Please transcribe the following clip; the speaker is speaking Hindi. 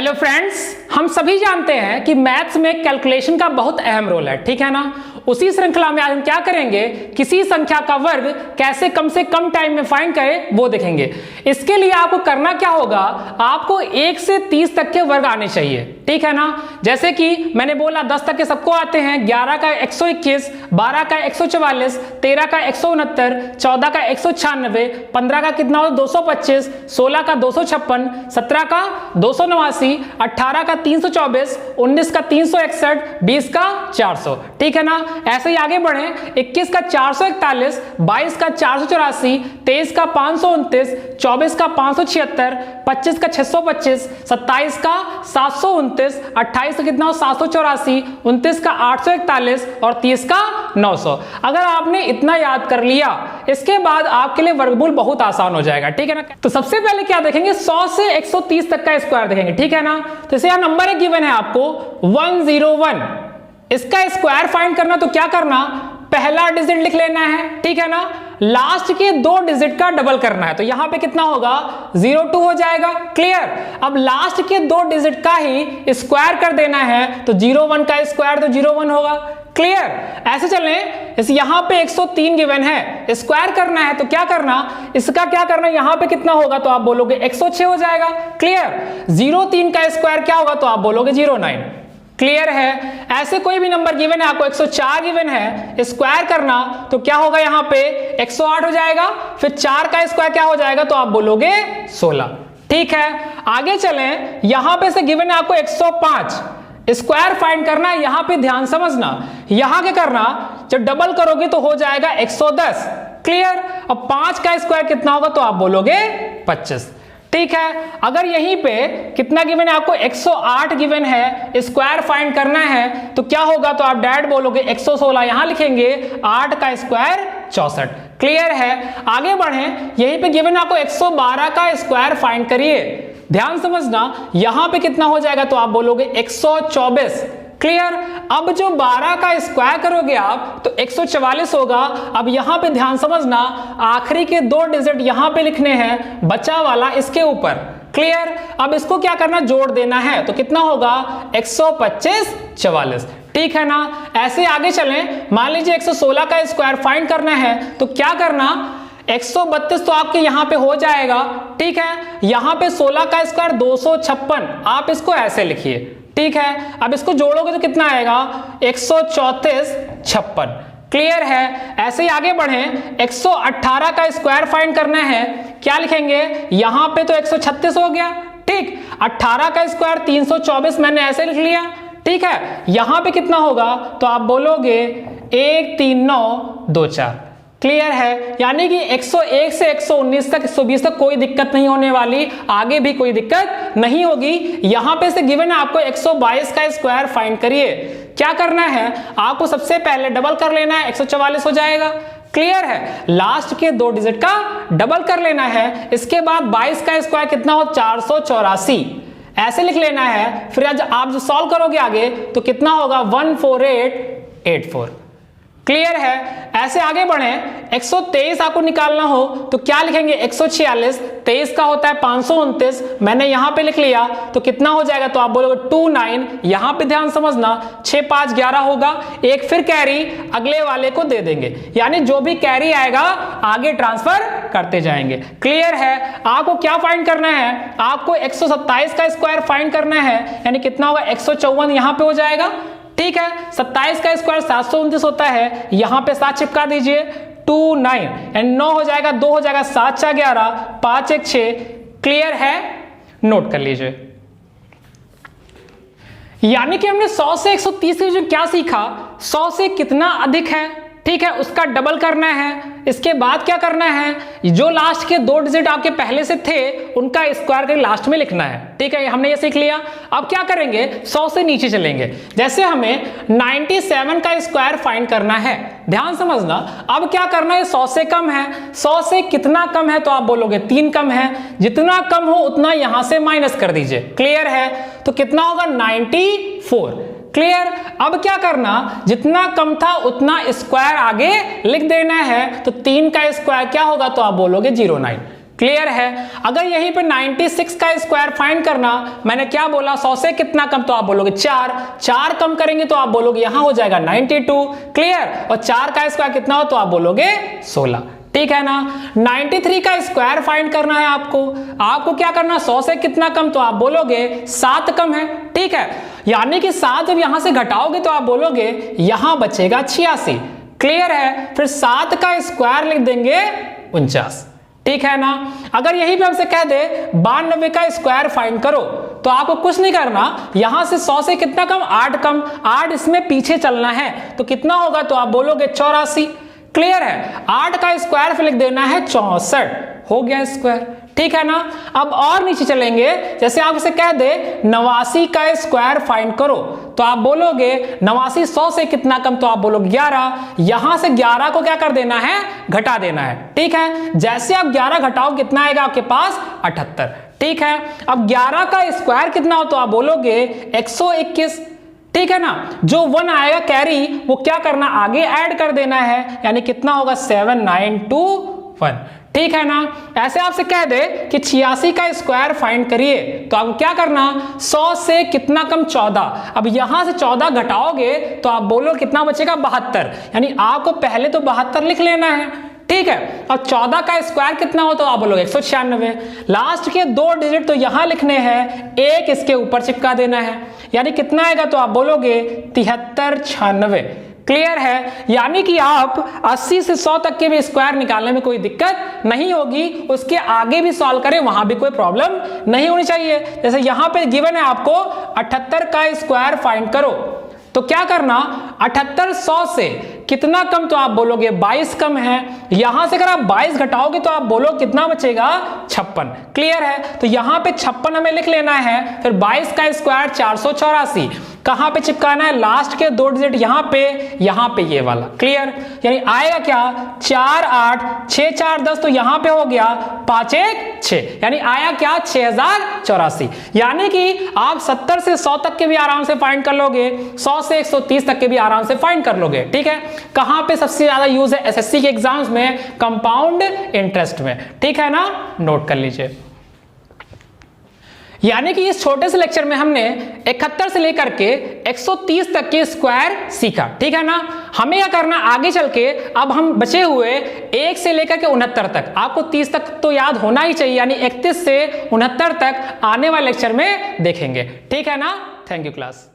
हेलो फ्रेंड्स, हम सभी जानते हैं कि मैथ्स में कैलकुलेशन का बहुत अहम रोल है, ठीक है ना। उसी श्रृंखला में आज हम क्या करेंगे, किसी संख्या का वर्ग कैसे कम से कम टाइम में फाइंड करें वो देखेंगे। इसके लिए आपको करना क्या होगा, आपको 1 से 30 तक के वर्ग आने चाहिए, ठीक है ना। जैसे कि मैंने बोला 10 तक के सबको आते हैं, 11 का 121, 12 का 144, 13 का 169, 14 का 196, 15 का कितना हो 225, 16 का 256, 17 का 289, 18 का 324, 19 का 361, 20 का 400, ठीक है ना। ऐसे ही आगे बढ़े, 21 का 441, 22 का 484, 23 का 529, 24 का 576, 25 का 625, 27 का 729, 28 का कितना हो 784, 29 का 841 और 30 का 900। अगर आपने इतना याद कर लिया, इसके बाद आपके लिए वर्गमूल बहुत आसान हो जाएगा, ठीक है ना। तो सबसे पहले क्या देखेंगे, 100 से 130 तक का स्क्वायर देखेंगे, ठीक है ना। तो इसे यहां नंबर एक गिवन है आपको 101, इसका स्क्वायर फाइंड करना। तो क्या करना, पहला डिजिट लिख लेना है, ठीक है ना। लास्ट के 2 डिजिट का डबल करना है, तो यहां पे कितना होगा 02 हो जाएगा, क्लियर। अब लास्ट के 2 डिजिट का ही स्क्वायर कर देना है, तो 01 का स्क्वायर तो 01 होगा, क्लियर। ऐसे चलें, इस यहां पे 103 गिवन है, स्क्वायर करना है तो क्या करना, इसका क्या करना, यहां पे कितना होगा तो आप बोलोगे 106 हो जाएगा, क्लियर। 03 का स्क्वायर क्या होगा तो आप बोलोगे 09, क्लियर है। ऐसे कोई भी नंबर गिवन है आपको, 104 गिवन है, स्क्वायर करना तो क्या होगा, यहां पे 108 हो जाएगा, फिर 4 का स्क्वायर क्या हो जाएगा तो आप बोलोगे 16, ठीक है। आगे चलें, यहां पे से गिवन है आपको 105, स्क्वायर फाइंड करना है। यहां पे ध्यान समझना, यहां क्या करना, जब डबल करोगे तो हो जाएगा 110, क्लियर। अब 5 का स्क्वायर कितना होगा तो आप बोलोगे 25, ठीक है। अगर यहीं पे कितना गिवन है आपको, 108 गिवन है, स्क्वायर फाइंड करना है तो क्या होगा तो आप डायरेक्ट बोलोगे 116, यहां लिखेंगे 8 का स्क्वायर 64, क्लियर है। आगे बढ़ें, यहीं पे गिवन आपको 112 का स्क्वायर फाइंड करिए, ध्यान समझना, यहां पे कितना हो जाएगा तो आप बोलोगे 124, क्लियर। अब जो 12 का स्क्वायर करोगे आप तो 144 होगा। अब यहां पे ध्यान समझना, आखिरी के 2 डिजिट यहां पे लिखने हैं, बचा वाला इसके ऊपर, क्लियर। अब इसको क्या करना, जोड़ देना है, तो कितना होगा 125 44, ठीक है ना। ऐसे आगे चलें, मान लीजिए 116 का स्क्वायर फाइंड करना है तो क्या करना, 132 तो आपके यहां पे हो जाएगा, ठीक है। यहां पे 16 का स्क्वायर 256, आप इसको ऐसे लिखिए, ठीक है। अब इसको जोड़ोगे तो कितना आएगा 134 56, क्लियर है। ऐसे ही आगे बढ़ें, 118 का स्क्वायर फाइंड करना है, क्या लिखेंगे, यहां पे तो 136 हो गया, ठीक। 18 का स्क्वायर 324 मैंने ऐसे लिख लिया, ठीक है। यहां पे कितना होगा तो आप बोलोगे 13924, क्लियर है। यानी कि 101 से 119 तक, 120 तक कोई दिक्कत नहीं होने वाली, आगे भी कोई दिक्कत नहीं होगी। यहां पे से गिवन है आपको 122 का स्क्वायर फाइंड करिए, क्या करना है, आपको सबसे पहले डबल कर लेना है, 144 हो जाएगा, क्लियर है। लास्ट के 2 डिजिट का डबल कर लेना है, इसके बाद 22 का स्क्वायर कितना हो 484, ऐसे लिख लेना है। फिर आप जो सॉल्व करोगे आगे तो कितना होगा 14884, क्लियर है। ऐसे आगे बढ़ें, 123 आपको निकालना हो तो क्या लिखेंगे, 146, 23 का होता है 529, मैंने यहां पे लिख लिया, तो कितना हो जाएगा तो आप बोलोगे 29, यहां पे ध्यान समझना 6 5 11 होगा, एक फिर कैरी अगले वाले को दे देंगे, यानी जो भी कैरी आएगा आगे ट्रांसफर करते जाएंगे, क्लियर है। आपको क्या फाइंड करना है, आपको 127 का स्क्वायर फाइंड करना है, यानी कितना होगा 154 यहां पे हो जाएगा, ठीक है। 27 का स्क्वायर 729 होता है, यहां पे 7 चिपका दीजिए, 29 एंड 9 हो जाएगा, 2 हो जाएगा, 7 4 11, 5 1 6, क्लियर है, नोट कर लीजिए। यानी कि हमने 100 से 130 के जो क्या सीखा, 100 से कितना अधिक है, ठीक है, उसका डबल करना है। इसके बाद क्या करना है, जो लास्ट के 2 डिजिट आपके पहले से थे उनका स्क्वायर करके लास्ट में लिखना है, ठीक है, हमने ये सीख लिया। अब क्या करेंगे, 100 से नीचे चलेंगे, जैसे हमें 97 का स्क्वायर फाइंड करना है, ध्यान समझना। अब क्या करना है, 100 से कम है, 100 से कितना कम है तो आप बोलोगे 3 कम है, जितना कम हो उतना यहां से माइनस कर दीजिए, क्लियर है। तो कितना होगा 94, क्लियर। अब क्या करना, जितना कम था उतना स्क्वायर आगे लिख देना है, तो 3 का स्क्वायर क्या होगा तो आप बोलोगे 09, क्लियर है। अगर यहीं पे 96 का स्क्वायर फाइंड करना, मैंने क्या बोला 100 से कितना कम, तो आप बोलोगे 4 कम करेंगे तो आप बोलोगे यहां हो जाएगा 92, क्लियर। और 4 का स्क्वायर कितना हो तो आप बोलोगे 16, ठीक है ना। 93 का स्क्वायर फाइंड करना है आपको क्या करना, 100 से कितना कम, तो आप बोलोगे 7 कम है, ठीक है। यानी कि 7 जब यहां से घटाओगे तो आप बोलोगे यहां बचेगा 86, क्लियर है। फिर 7 का स्क्वायर लिख देंगे 49, ठीक है ना। अगर यही पे हमसे कह दे 92 का स्क्वायर फाइंड करो, तो आपको कुछ नहीं करना, यहां से 100 से कितना कम, 8 कम, 8 इसमें पीछे चलना है तो कितना होगा, तो आप बोलोगे 84, क्लियर है। 8 का स्क्वायर फिर लिख देना है 64, हो गया स्क्वायर, ठीक है ना। अब और नीचे चलेंगे, जैसे आप इसे कह दे 89 का स्क्वायर फाइंड करो, तो आप बोलोगे 89 100 से कितना कम, तो आप बोलोगे 11, यहां से 11 को क्या कर देना है, घटा देना है, ठीक है। जैसे आप 11 घटाओ कितना आएगा आपके पास, 78, ठीक है। अब 11 का स्क्वायर कितना हो तो आप बोलोगे 121, ठीक है ना। जो 1 आएगा कैरी वो क्या करना, आगे ऐड कर देना है, यानी कितना होगा 7921, ठीक है ना। ऐसे आपसे कह दे कि 86 का स्क्वायर फाइंड करिए, तो आपको क्या करना, 100 से कितना कम, 14। अब यहां से 14 घटाओगे तो आप बोलो कितना बचेगा, 72, यानी आपको पहले तो 72 लिख लेना है, ठीक है। अब 14 का स्क्वायर कितना हो तो आप बोलोगे 196, लास्ट के 2 डिजिट तो यहां लिखने हैं, एक इसके ऊपर चिपका देना है, यानी कितना आएगा, तो आप बोलोगे 7396, क्लियर है। यानी कि आप 80 से 100 तक के भी स्क्वायर निकालने में कोई दिक्कत नहीं होगी, उसके आगे भी सॉल्व करें वहां भी कोई प्रॉब्लम नहीं होनी चाहिए। जैसे यहां पे गिवन है आपको 78 का स्क्वायर फाइंड करो, तो क्या करना, 78 100 से कितना कम, तो आप बोलोगे 22 कम है। यहां से अगर आप 22 घटाओगे तो आप बोलो कितना बचेगा, 56, क्लियर है। तो यहां पे 56 हमें लिख लेना है, फिर 22 का स्क्वायर 484, कहां पे चिपकाना है, लास्ट के 2 डिजिट यहां पे ये वाला, क्लियर। यानी आएगा क्या, 4 8 6 4 10, तो यहां पे हो गया 5 1 6, यानी आया क्या 6084। यानी कि आप 70 से 100 तक के भी आराम से फाइंड कर लोगे, 100 से 130 तक के भी आराम से फाइंड कर लोगे, ठीक है। कहां पे सबसे ज्यादा यूज है, एसएससी के एग्जाम्स में, कंपाउंड इंटरेस्ट में, ठीक है ना, नोट कर लीजिए। यानी कि इस छोटे से लेक्चर में हमने 71 से लेकर के 130 तक के स्क्वायर सीखा, ठीक है ना। हमें क्या करना आगे चल के, अब हम बचे हुए 1 से लेकर के 69 तक, आपको 30 तक तो याद होना ही चाहिए, यानी 31 से 69 तक आने वाले लेक्चर में देखेंगे, ठीक है ना। Thank you class.